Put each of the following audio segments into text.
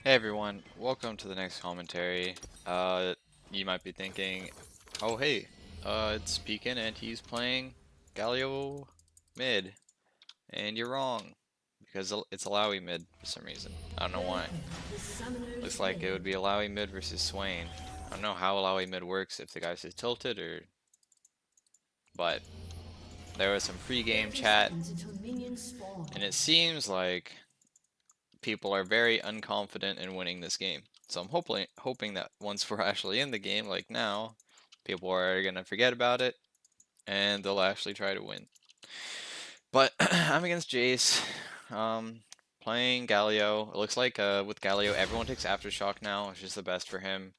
Hey everyone, welcome to the next commentary. You might be thinking, oh hey, it's Pekin and he's playing Galio mid, and you're wrong, because it's Alawi mid for some reason. I don't know why. Looks like it would be Alawi mid versus Swain. I don't know how Alawi mid works, if the guy's just tilted or... But there was some pre-game chat, and it seems like people are very unconfident in winning this game. So I'm hoping that once we're actually in the game, like now, people are gonna forget about it and they'll actually try to win. But I'm against Jace, playing Galio. It looks like with Galio, everyone takes Aftershock now, which is the best for him.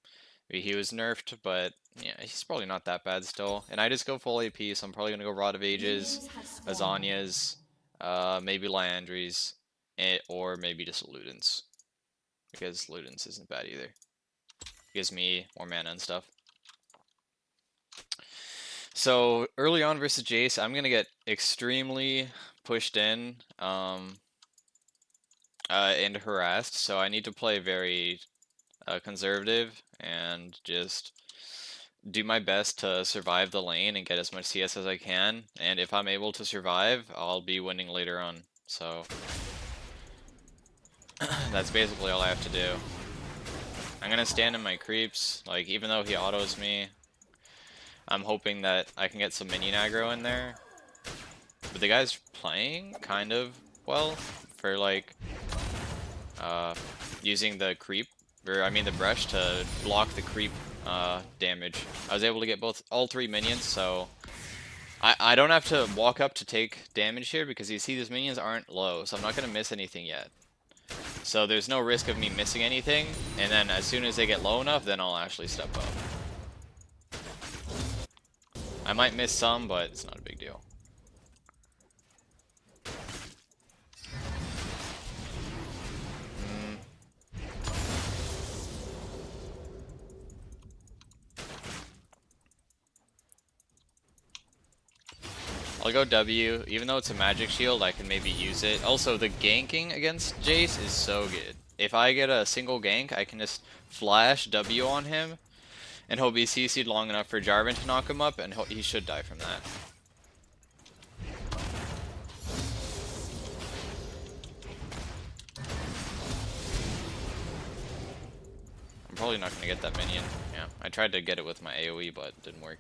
He was nerfed, but yeah, he's probably not that bad still. And I just go full AP, so I'm probably gonna go Rod of Ages, Azanias, maybe Liandry's, or maybe just Ludens, because Ludens isn't bad either. Gives me more mana and stuff. So early on versus Jace, I'm gonna get extremely pushed in and harassed. So I need to play very conservative and just do my best to survive the lane and get as much CS as I can. And if I'm able to survive, I'll be winning later on. So that's basically all I have to do. I'm gonna stand in my creeps, like even though he autos me, I'm hoping that I can get some minion aggro in there. But the guy's playing kind of well for like using the creep, or I mean the brush to block the creep damage. I was able to get all three minions, so I don't have to walk up to take damage here because you see these minions aren't low, so I'm not gonna miss anything yet. So there's no risk of me missing anything, and then as soon as they get low enough, then I'll actually step up. I might miss some, but it's not a big deal. I'll go W. Even though it's a magic shield, I can maybe use it. Also, the ganking against Jace is so good. If I get a single gank, I can just flash W on him, and he'll be CC'd long enough for Jarvan to knock him up, and he should die from that. I'm probably not going to get that minion. Yeah, I tried to get it with my AoE, but it didn't work.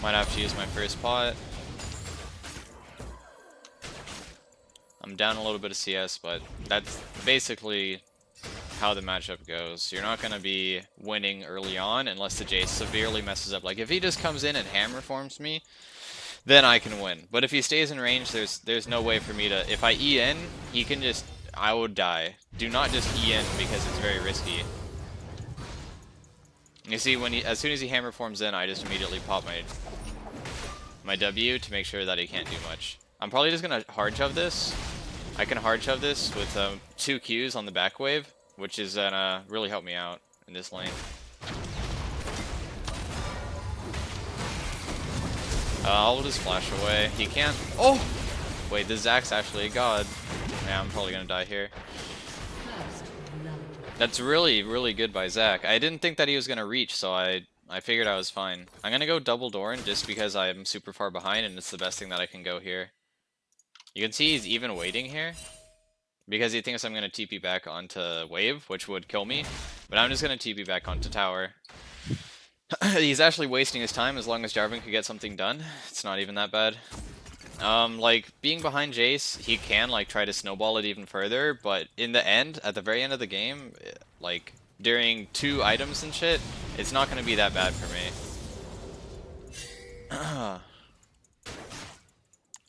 Might have to use my first pot. I'm down a little bit of CS, but that's basically how the matchup goes. You're not going to be winning early on unless the Jace severely messes up. Like, if he just comes in and hammer forms me, then I can win. But if he stays in range, there's no way for me to... If I E in, he can just... I would die. Do not just E in because it's very risky. You see, as soon as he hammer forms in, I just immediately pop my W to make sure that he can't do much. I'm probably just going to hard shove this. I can hard shove this with 2 Qs on the back wave, which is gonna really help me out in this lane. I'll just flash away. He can't... Oh! Wait, this Zack's actually a god. Yeah, I'm probably gonna die here. That's really, really good by Zack. I didn't think that he was gonna reach, so I figured I was fine. I'm gonna go double Doran just because I'm super far behind and it's the best thing that I can go here. You can see he's even waiting here because he thinks I'm gonna TP back onto wave, which would kill me. But I'm just gonna TP back onto tower. He's actually wasting his time as long as Jarvan could get something done. It's not even that bad. Like, being behind Jace, he can, like, try to snowball it even further, but in the end, at the very end of the game, like, during 2 items and shit, it's not gonna be that bad for me.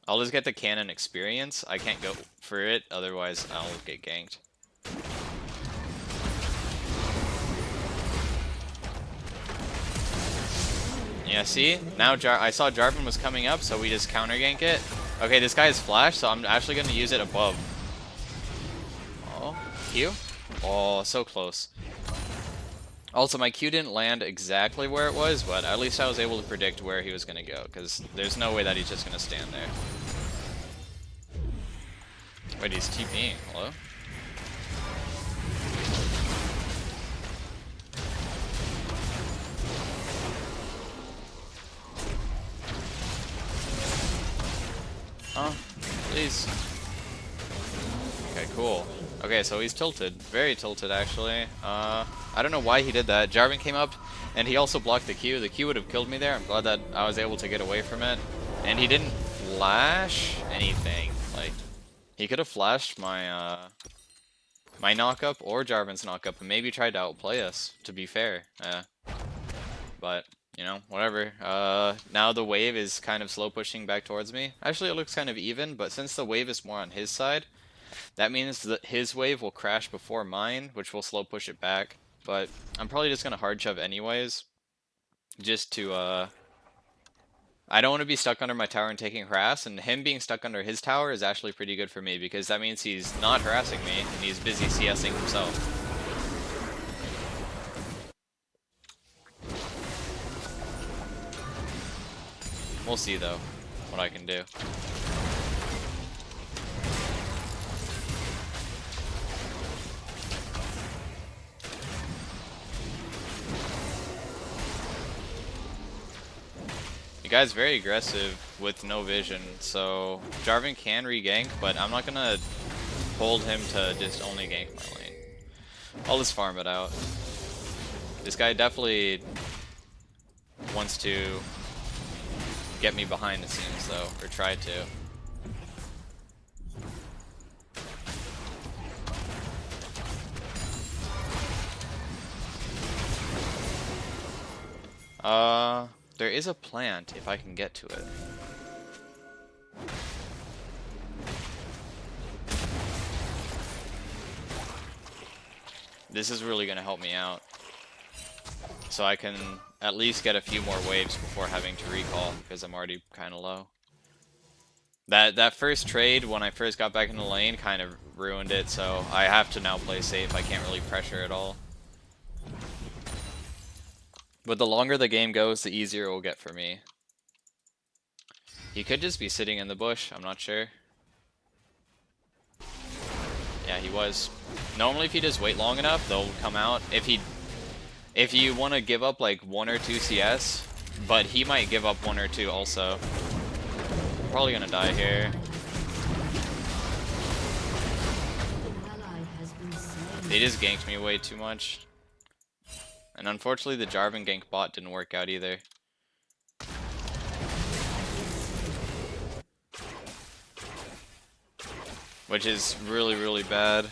I'll just get the cannon experience. I can't go for it, otherwise I'll get ganked. Yeah, see? Now I saw Jarvan was coming up, so we just counter gank it. Okay, this guy is flash, so I'm actually going to use it above. Oh, Q? Oh, so close. Also, my Q didn't land exactly where it was, but at least I was able to predict where he was going to go, because there's no way that he's just going to stand there. Wait, he's TPing. Hello? Huh? Please. Okay, cool. Okay, so he's tilted. Very tilted, actually. I don't know why he did that. Jarvan came up, and he also blocked the Q. The Q would have killed me there. I'm glad that I was able to get away from it. And he didn't flash anything. Like, he could have flashed my, my knockup or Jarvan's knockup, and maybe tried to outplay us, to be fair. But, you know, whatever. Now the wave is kind of slow pushing back towards me. Actually, it looks kind of even, but since the wave is more on his side, that means that his wave will crash before mine, which will slow push it back. But I'm probably just gonna hard shove anyways, just to, I don't want to be stuck under my tower and taking harass, and him being stuck under his tower is actually pretty good for me, because that means he's not harassing me, and he's busy CSing himself. We'll see, though, what I can do. The guy's very aggressive with no vision, so Jarvan can re-gank, but I'm not gonna hold him to just only gank my lane. I'll just farm it out. This guy definitely wants to get me behind, it seems, though, or try to. There is a plant if I can get to it. This is really gonna help me out. So I can at least get a few more waves before having to recall, because I'm already kinda low. That first trade when I first got back in the lane kind of ruined it, so I have to now play safe. I can't really pressure at all. But the longer the game goes, the easier it will get for me. He could just be sitting in the bush, I'm not sure. Yeah, he was. Normally if you just wait long enough, they'll come out. If you want to give up like 1 or 2 CS, but he might give up 1 or 2 also. I'm probably gonna die here. They just ganked me way too much. And unfortunately the Jarvan gank bot didn't work out either. Which is really, really bad.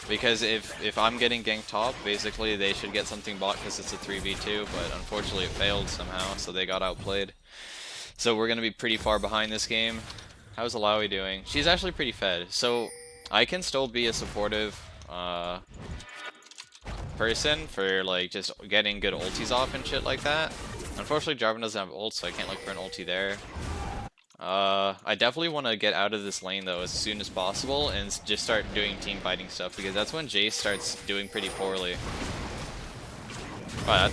Because if I'm getting ganked top, basically they should get something bot because it's a 3v2, but unfortunately it failed somehow, so they got outplayed. So we're going to be pretty far behind this game. How's Alawi doing? She's actually pretty fed. So I can still be a supportive person for like just getting good ultis off and shit like that. Unfortunately Jarvan doesn't have ult, so I can't look for an ulti there. I definitely want to get out of this lane though as soon as possible and just start doing team fighting stuff, because that's when Jace starts doing pretty poorly. Wow,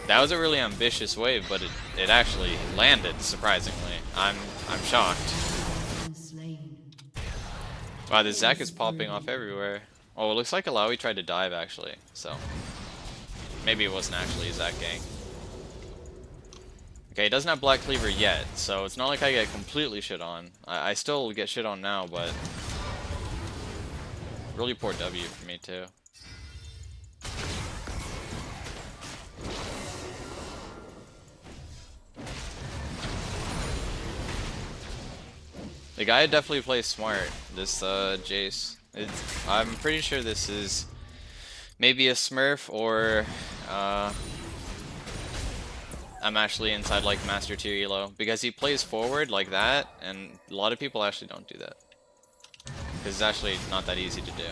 that was a really ambitious wave, but it actually landed surprisingly. I'm shocked. Wow, this Zac is popping off everywhere. Oh, it looks like Alawi tried to dive actually, so maybe it wasn't actually a Zac gank. Okay, he doesn't have Black Cleaver yet, so it's not like I get completely shit on. I still get shit on now, but really poor W for me too. The guy definitely plays smart, this Jace. I'm pretty sure this is maybe a Smurf or I'm actually inside like Master Tier Elo, because he plays forward like that, and a lot of people actually don't do that. Because it's actually not that easy to do.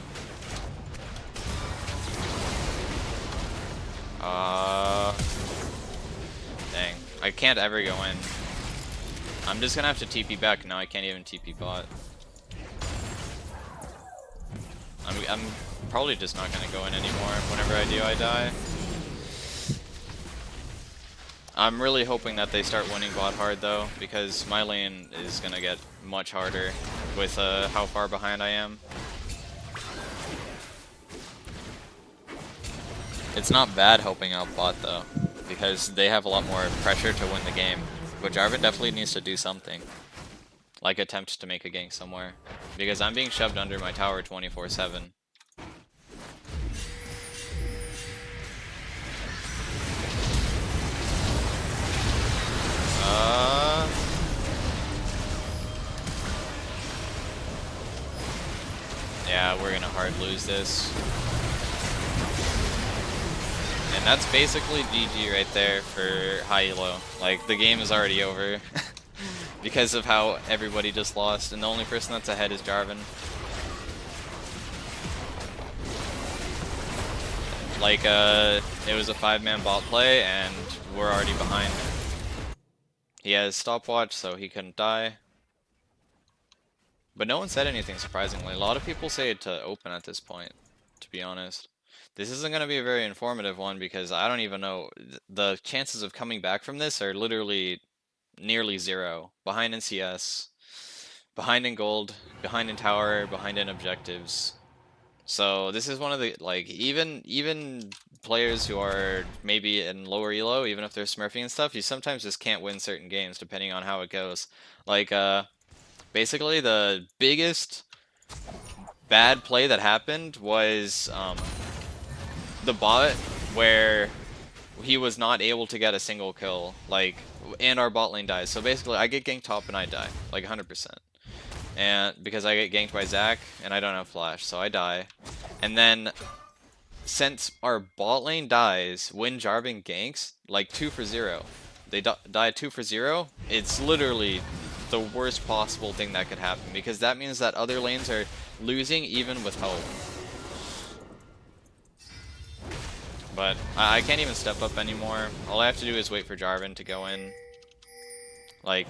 Dang. I can't ever go in. I'm just gonna have to TP back. Now I can't even TP bot. I'm probably just not gonna go in anymore. Whenever I do, I die. I'm really hoping that they start winning bot hard though, because my lane is gonna get much harder. with how far behind I am. It's not bad helping out bot though, because they have a lot more pressure to win the game. But Jarvan definitely needs to do something. Like attempt to make a gank somewhere. Because I'm being shoved under my tower 24/7. Yeah, we're gonna hard lose this. And that's basically GG right there for high elo. Like, the game is already over. Because of how everybody just lost, and the only person that's ahead is Jarvan. Like, it was a 5-man bot play, and we're already behind. He has stopwatch, so he couldn't die. But no one said anything, surprisingly. A lot of people say it to open at this point, to be honest. This isn't going to be a very informative one, because I don't even know. The chances of coming back from this are literally nearly 0. Behind in CS, behind in gold, behind in tower, behind in objectives. So this is one of the, like, even players who are maybe in lower elo, even if they're smurfing and stuff, you sometimes just can't win certain games depending on how it goes. Like, basically the biggest bad play that happened was the bot where he was not able to get a single kill, like, and our bot lane dies. So basically I get ganked top and I die, like 100%. And because I get ganked by Zac and I don't have flash, so I die. And then since our bot lane dies when Jarvan ganks, like 2 for 0. They die 2 for 0. It's literally the worst possible thing that could happen, because that means that other lanes are losing even with help. But I can't even step up anymore. All I have to do is wait for Jarvan to go in. Like,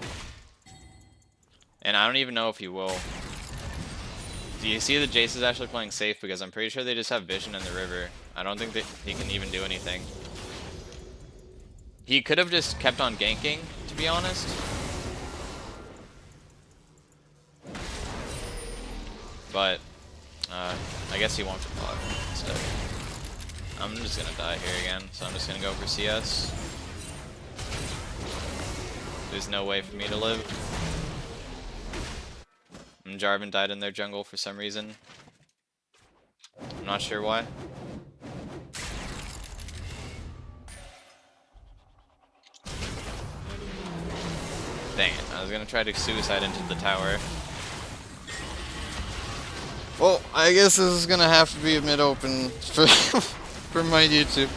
and I don't even know if he will. Do you see that Jace is actually playing safe? Because I'm pretty sure they just have vision in the river. I don't think that he can even do anything. He could have just kept on ganking, to be honest. But, I guess he won't for bot instead. I'm just gonna die here again, so I'm just gonna go for CS. There's no way for me to live. And Jarvan died in their jungle for some reason. I'm not sure why. Dang it, I was gonna try to suicide into the tower. Well, I guess this is gonna have to be a mid-open for, for my YouTube.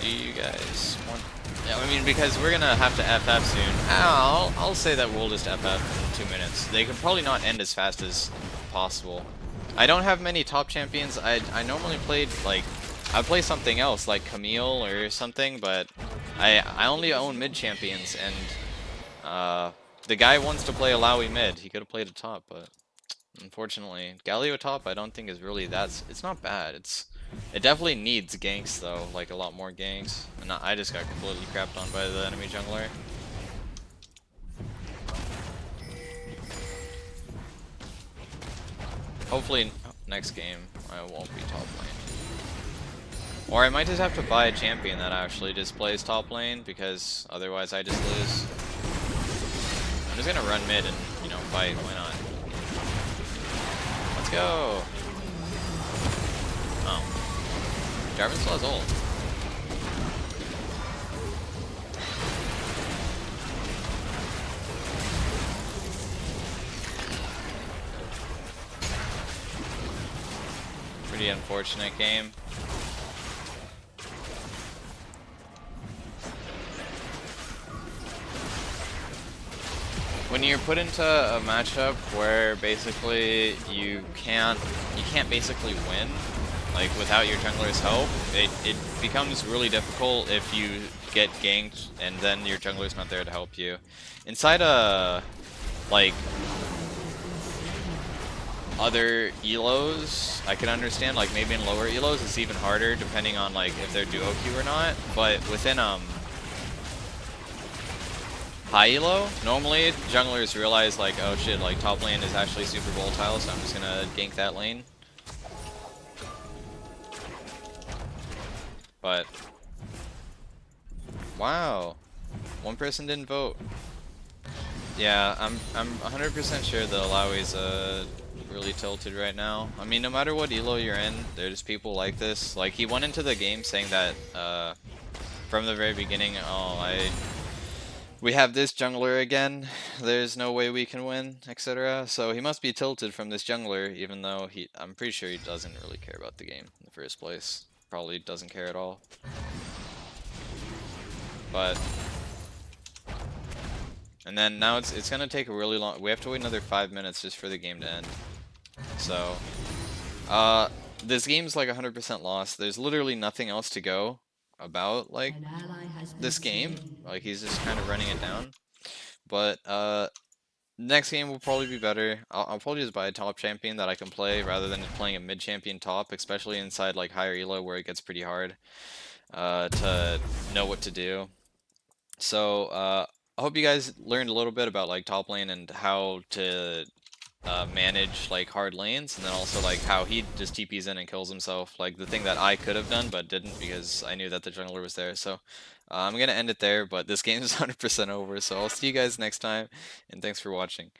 Do you guys want... Yeah, I mean, because we're gonna have to FF soon. I'll say that we'll just FF in 2 minutes. They could probably not end as fast as possible. I don't have many top champions. I normally played, like, I play something else, like Camille or something, but I only own mid champions, and the guy wants to play Alawi mid. He could have played a top, but unfortunately, Galio top I don't think is really that. It's not bad. It definitely needs ganks though, like a lot more ganks. And I just got completely crapped on by the enemy jungler. Hopefully next game I won't be top lane. Or I might just have to buy a champion that actually just plays top lane, because otherwise I just lose. I'm just gonna run mid and, you know, fight. Why not? Let's go! Oh. Jarvan still has ult. Pretty unfortunate game. When you're put into a matchup where basically you can't basically win, like without your jungler's help, it becomes really difficult if you get ganked and then your jungler's not there to help you. Inside a, like, other elos, I can understand, like maybe in lower elos it's even harder depending on like if they're duo queue or not, but within high elo. Normally, junglers realize like, oh shit, like top lane is actually super volatile, so I'm just gonna gank that lane. But wow, one person didn't vote. Yeah, I'm 100% sure the Alawi's really tilted right now. I mean, no matter what elo you're in, there's people like this. Like he went into the game saying that from the very beginning, oh, we have this jungler again. There's no way we can win, etc. So he must be tilted from this jungler, even though I'm pretty sure he doesn't really care about the game in the first place. Probably doesn't care at all. But and then now it's gonna take a really long. We have to wait another 5 minutes just for the game to end. So, uh, this game's like 100% lost. There's literally nothing else to go about like An ally has been this game. slain. Like he's just kind of running it down. But next game will probably be better. I'll probably just buy a top champion that I can play rather than playing a mid champion top, especially inside like higher elo where it gets pretty hard to know what to do. So I hope you guys learned a little bit about like top lane and how to manage like hard lanes, and then also like how he just TPs in and kills himself, like the thing that I could have done but didn't because I knew that the jungler was there. So I'm gonna end it there, but this game is 100% over, so I'll see you guys next time, and thanks for watching.